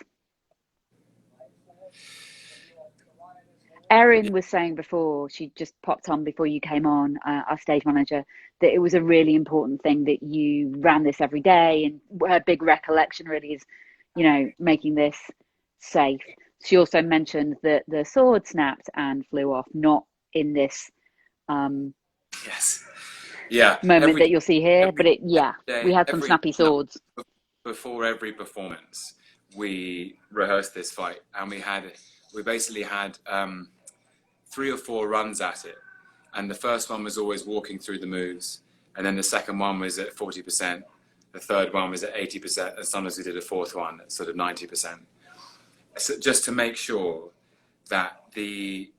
Erin was saying before, she just popped on before you came on, our stage manager, that it was a really important thing that you ran this every day, and her big recollection really is, you know, making this safe. She also mentioned that the sword snapped and flew off, not in this yes, yeah, moment that you'll see here, but we had some snappy swords. Before every performance, we rehearsed this fight, and we basically had 3 or 4 runs at it, and the first one was always walking through the moves, and then the second one was at 40%, the third one was at 80%, and sometimes we did a fourth one at sort of 90%. So just to make sure that the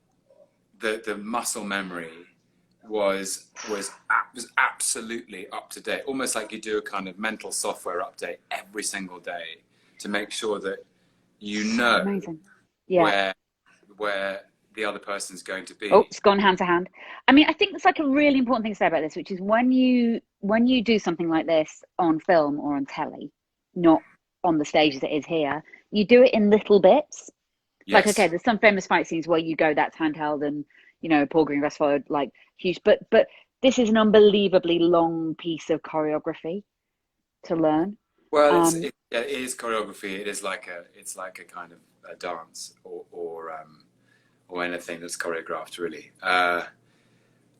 muscle memory was absolutely up to date, almost like you do a kind of mental software update every single day to make sure that you know amazing. Yeah. where the other person's going to be. Oh, it's gone hand to hand. I mean, I think that's like a really important thing to say about this, which is when you do something like this on film or on telly, not on the stage as it is here, you do it in little bits. Yes. Like, okay, there's some famous fight scenes where you go, that's handheld, and, you know, Paul Green fast forward, like, huge. But this is an unbelievably long piece of choreography to learn. Well, it is choreography. It's like a kind of a dance or anything that's choreographed, really.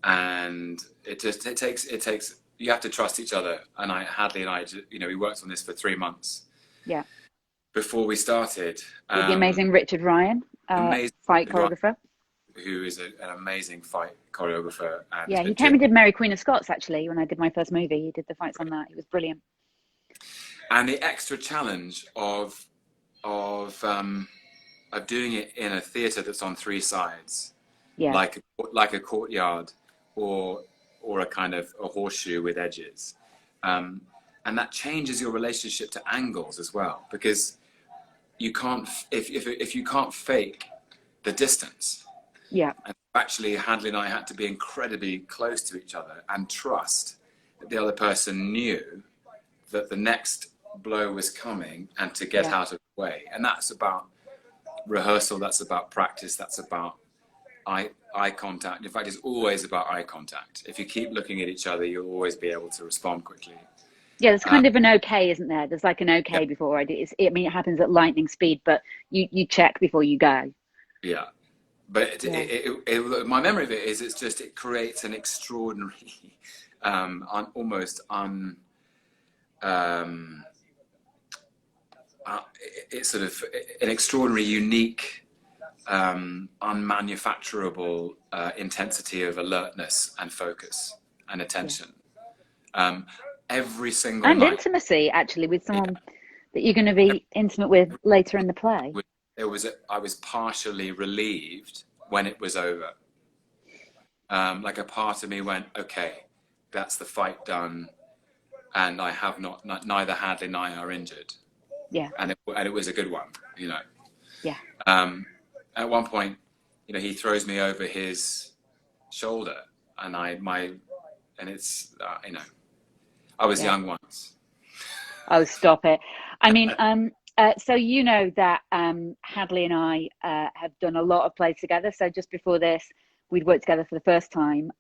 And it takes. You have to trust each other. And Hadley and I, you know, we worked on this for 3 months. Yeah. Before we started, with the amazing Richard Ryan, fight choreographer, who is an amazing fight choreographer. And yeah, he came and did Mary Queen of Scots actually when I did my first movie. He did the fights on that. It was brilliant. And the extra challenge of doing it in a theatre that's on 3 sides, Yeah. like a courtyard or a kind of a horseshoe with edges. And that changes your relationship to angles as well, because you can't, if you can't fake the distance. Yeah. And actually, Hadley and I had to be incredibly close to each other and trust that the other person knew that the next blow was coming and to get out of the way. And that's about rehearsal, that's about practice, that's about eye contact. In fact, it's always about eye contact. If you keep looking at each other, you'll always be able to respond quickly. Yeah, there's kind of an okay, isn't there? There's like an okay before I do. I mean, it happens at lightning speed, but you check before you go. Yeah. But my memory of it is it creates an extraordinary, it's sort of an extraordinary, unique, unmanufacturable intensity of alertness and focus and attention. Every single and night. Intimacy, actually, with someone that you're going to be intimate with later in the play. I was partially relieved when it was over. Like a part of me went, okay, that's the fight done, and I have neither Hadley nor I are injured. Yeah. And it was a good one, you know. Yeah. At one point, you know, he throws me over his shoulder, and it's you know, I was young once. Oh, stop it. I mean, so you know that Hadley and I have done a lot of plays together. So just before this, we'd worked together for the first time.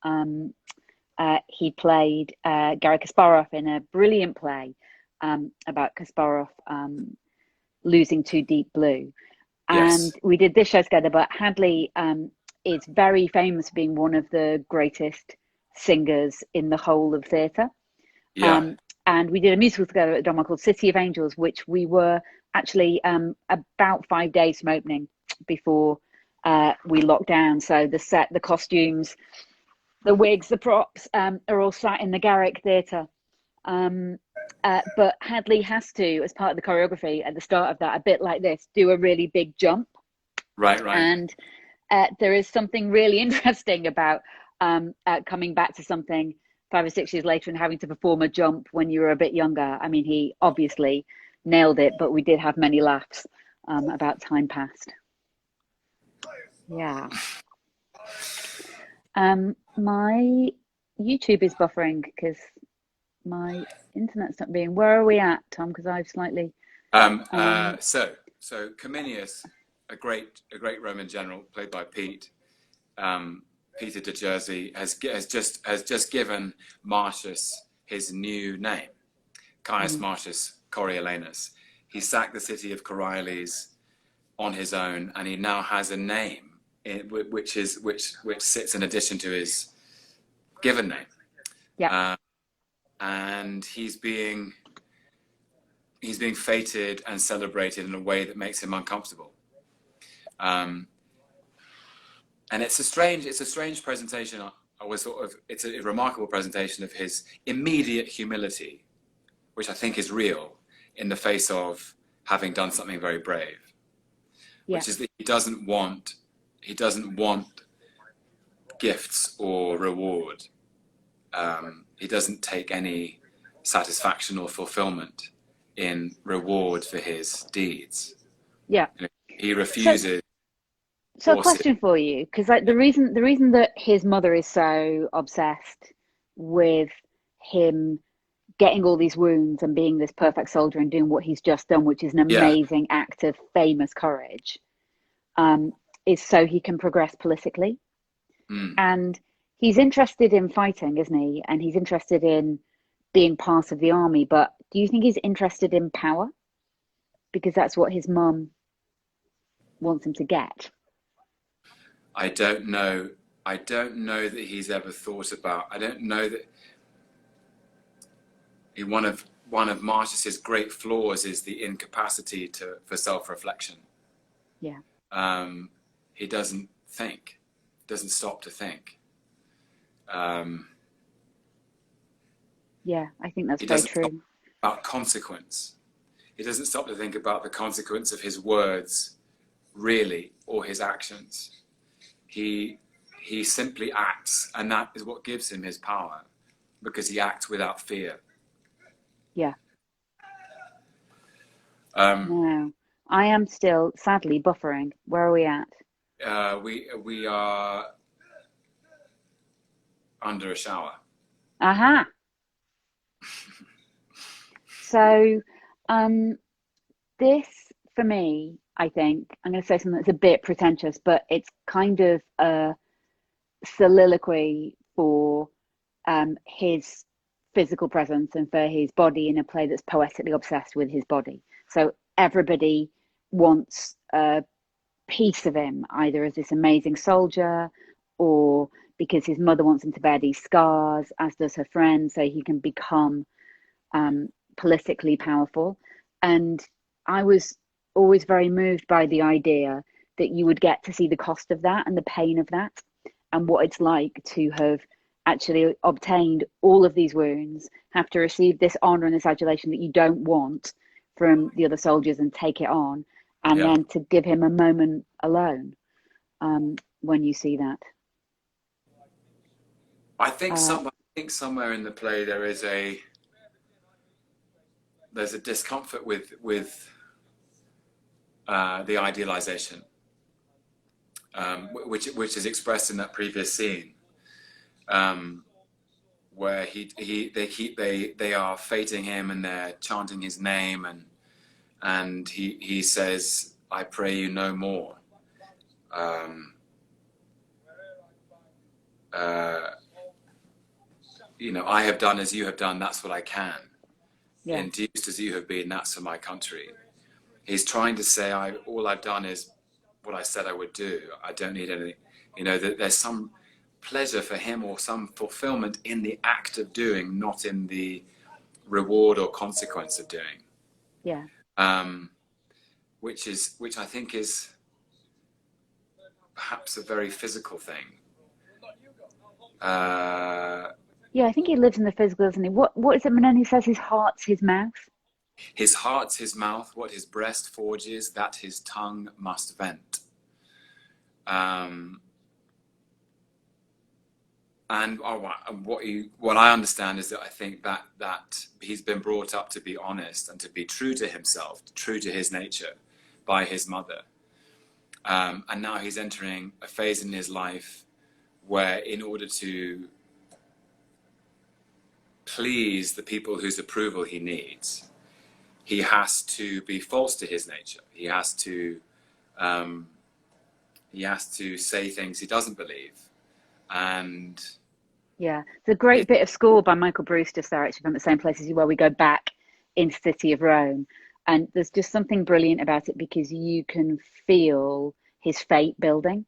He played Garry Kasparov in a brilliant play about Kasparov losing to Deep Blue. And we did this show together, but Hadley is very famous for being one of the greatest singers in the whole of theatre. Yeah. And we did a musical together at the drama called City of Angels, which we were actually about 5 days from opening before we locked down. So the set, the costumes, the wigs, the props are all sat in the Garrick Theatre. But Hadley has to, as part of the choreography at the start of that, a bit like this, do a really big jump. Right. And there is something really interesting about coming back to something 5 or 6 years later and having to perform a jump when you were a bit younger. I mean, he obviously nailed it, but we did have many laughs about time past. Yeah. My YouTube is buffering because my internet's not being. Where are we at, Tom? Because I've slightly. So Cominius, a great Roman general played by Pete. Peter de Jersey has just given Marcius his new name, Caius Marcius Coriolanus. He sacked the city of Coriolis on his own, and he now has a name which sits in addition to his given name. Yeah. And he's being feted and celebrated in a way that makes him uncomfortable. And it's a strange presentation. It's a remarkable presentation of his immediate humility, which I think is real in the face of having done something very brave. Yeah. Which is that he doesn't want gifts or reward. He doesn't take any satisfaction or fulfillment in reward for his deeds. Yeah. He refuses. So a question for you, because like the reason that his mother is so obsessed with him getting all these wounds and being this perfect soldier and doing what he's just done, which is an amazing act of famous courage, is so he can progress politically. And he's interested in fighting, isn't he? And he's interested in being part of the army. But do you think he's interested in power? Because that's what his mum wants him to get. I don't know that he's ever thought about. I don't know that one of Marcius's great flaws is the incapacity for self-reflection. Yeah. He doesn't think, doesn't stop to think. Yeah, I think that's very true. About consequence. He doesn't stop to think about the consequence of his words, really, or his actions. He he simply acts, and that is what gives him his power, because he acts without fear. Yeah. Um, No, I am still sadly buffering. Where are we at? we are under a shower. Aha. So, this for me, I think I'm going to say something that's a bit pretentious, but it's kind of a soliloquy for his physical presence and for his body in a play that's poetically obsessed with his body. So everybody wants a piece of him, either as this amazing soldier or because his mother wants him to bear these scars, as does her friend, so he can become politically powerful. And I was always very moved by the idea that you would get to see the cost of that and the pain of that, and what it's like to have actually obtained all of these wounds, have to receive this honor and this adulation that you don't want from the other soldiers and take it on, and Yeah. then to give him a moment alone when you see that. I think somewhere in the play there's a discomfort with the idealization, which is expressed in that previous scene, where they are fating him and they're chanting his name, and he says, "I pray you no more." I have done as you have done, that's what I can. Yeah. Induced as you have been, that's for my country. He's trying to say, all I've done is what I said I would do. I don't need anything. That there's some pleasure for him or some fulfillment in the act of doing, not in the reward or consequence of doing. Yeah. Which I think is perhaps a very physical thing. Yeah, I think he lives in the physical, doesn't he? What is it Manoni says? His heart's his mouth. His heart's his mouth, what his breast forges, that his tongue must vent. And what I understand is that I think that he's been brought up to be honest and to be true to himself, true to his nature, by his mother. And now he's entering a phase in his life where, in order to please the people whose approval he needs, he has to be false to his nature. He has to say things he doesn't believe. And yeah, it's a great bit of score by Michael Bruce just there, actually, from the same place as you, where we go back into City of Rome, and there's just something brilliant about it because you can feel his fate building.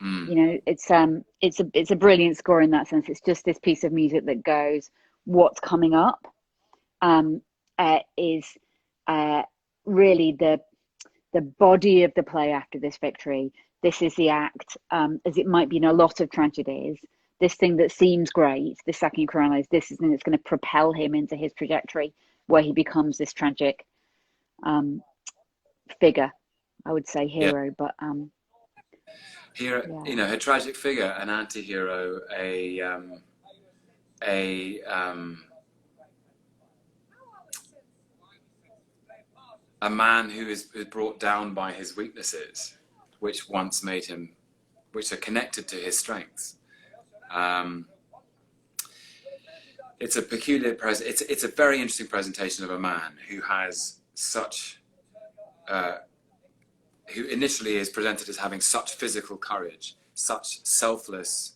It's a brilliant score in that sense. It's just this piece of music that goes, what's coming up is really the body of the play after this victory. This is the act, as it might be in a lot of tragedies. This thing that seems great, this second Corioli, this is the thing that's going to propel him into his trajectory, where he becomes this tragic figure. I would say hero, but hero, a tragic figure, an anti-hero, a man who is brought down by his weaknesses, which are connected to his strengths. It's a peculiar it's a very interesting presentation of a man who has such, who initially is presented as having such physical courage, such selfless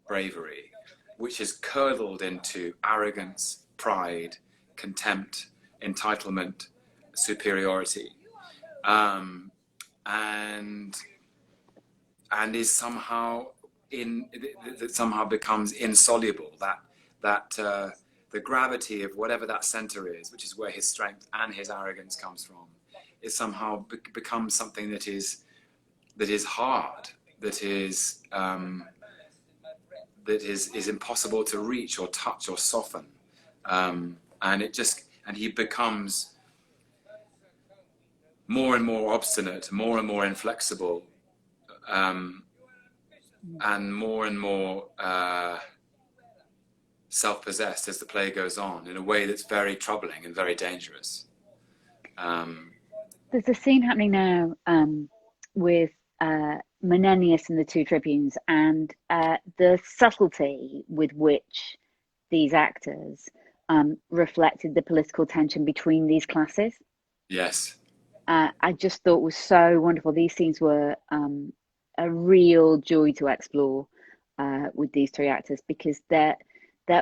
bravery, which is curdled into arrogance, pride, contempt, entitlement, superiority, and is somehow that somehow becomes insoluble. That the gravity of whatever that center is, which is where his strength and his arrogance comes from, is somehow becomes something that is hard, that is impossible to reach or touch or soften, and he becomes more and more obstinate, more and more inflexible, and more self-possessed as the play goes on, in a way that's very troubling and very dangerous. There's a scene happening now with Menenius and the two tribunes, and the subtlety with which these actors reflected the political tension between these classes. Yes. I just thought was so wonderful. These scenes were a real joy to explore with these three actors, because they're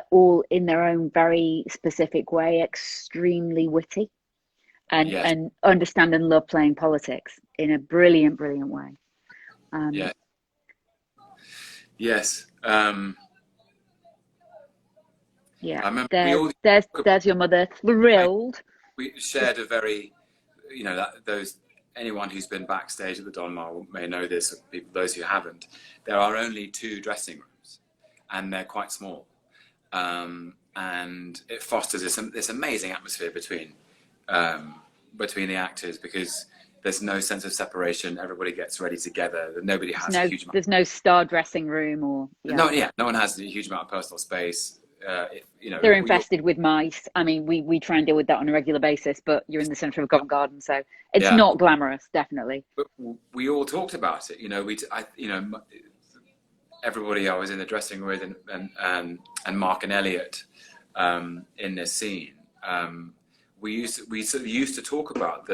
all in their own very specific way extremely witty and understand and love playing politics in a brilliant way. Yes. Yeah, I remember there's your mother thrilled. We shared a very, anyone who's been backstage at the Donmar may know this, those who haven't. There are only 2 dressing rooms, and they're quite small, and it fosters this amazing atmosphere between the actors, because there's no sense of separation. Everybody gets ready together. Nobody has a huge amount. There's no star dressing room or no one has a huge amount of personal space. They're infested with mice. I mean, we try and deal with that on a regular basis, but you're in the centre of a Covent Garden, so it's not glamorous, definitely. But we all talked about it. Everybody I was in the dressing room with, and Mark and Elliot in this scene. We used to talk about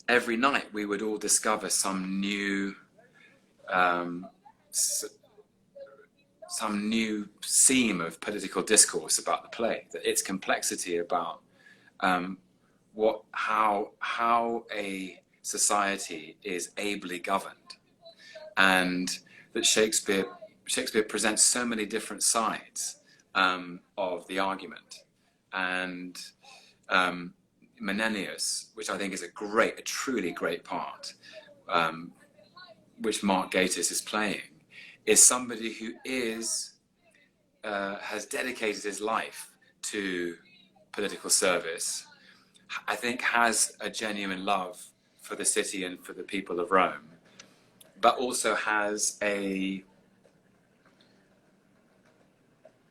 every night we would all discover some new seam of political discourse about the play, that its complexity about how a society is ably governed, and that Shakespeare presents so many different sides of the argument, and Menenius, which I think is a truly great part, which Mark Gatiss is playing, is somebody who has dedicated his life to political service. I think has a genuine love for the city and for the people of Rome, but also has a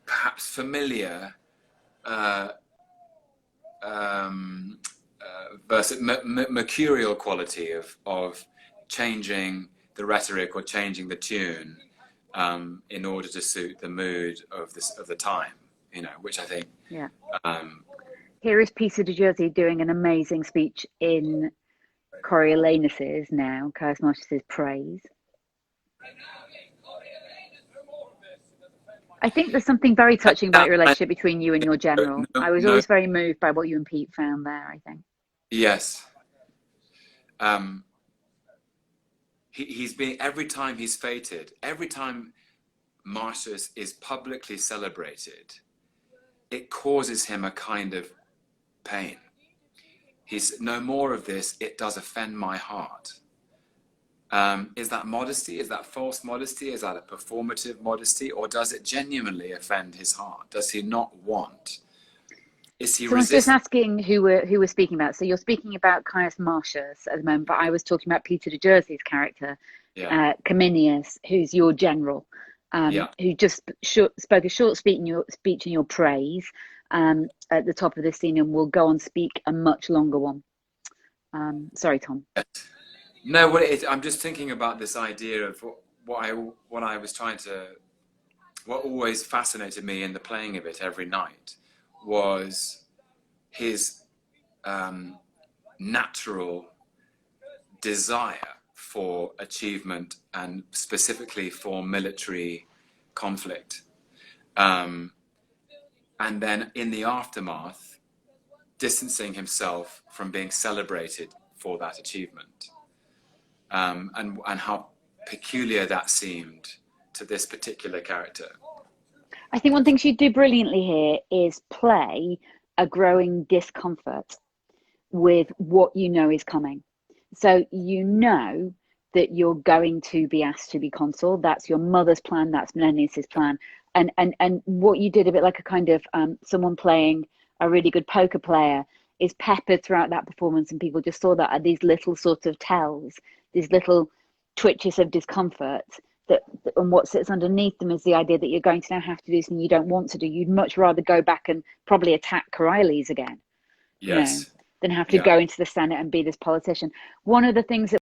perhaps familiar mercurial quality of changing the rhetoric or changing the tune in order to suit the mood of the time, which I think. Yeah. Here is Peter de Jersey doing an amazing speech in Coriolanus's now, Caius Marcius's praise. I think there's something very touching about your relationship between you and your general. I was always very moved by what you and Pete found there, I think. Yes. He's been, every time he's feted, every time Marcius is publicly celebrated, it causes him a kind of pain. He's no more of this, it does offend my heart. Is that modesty? Is that false modesty? Is that a performative modesty? Or does it genuinely offend his heart? Does he not want? Is he resistant? I was just asking who we're speaking about. So you're speaking about Caius Marcius at the moment, but I was talking about Peter de Jersey's character, Cominius, who's your general, who just spoke a short speech in your praise at the top of this scene, and will go on speak a much longer one. Sorry, Tom. No, I'm just thinking about this idea of what always fascinated me in the playing of it every night was his natural desire for achievement, and specifically for military conflict. And then in the aftermath, distancing himself from being celebrated for that achievement. And how peculiar that seemed to this particular character. I think one thing she do brilliantly here is play a growing discomfort with what you know is coming. So you know that you're going to be asked to be consul. That's your mother's plan. That's Menenius's plan. And what you did, a bit like a kind of someone playing a really good poker player, is peppered throughout that performance, and people just saw that at these little sort of tells, these little twitches of discomfort and what sits underneath them is the idea that you're going to now have to do something you don't want to do. You'd much rather go back and probably attack Corioli's again, Yes. than have to go into the Senate and be this politician. One of the things that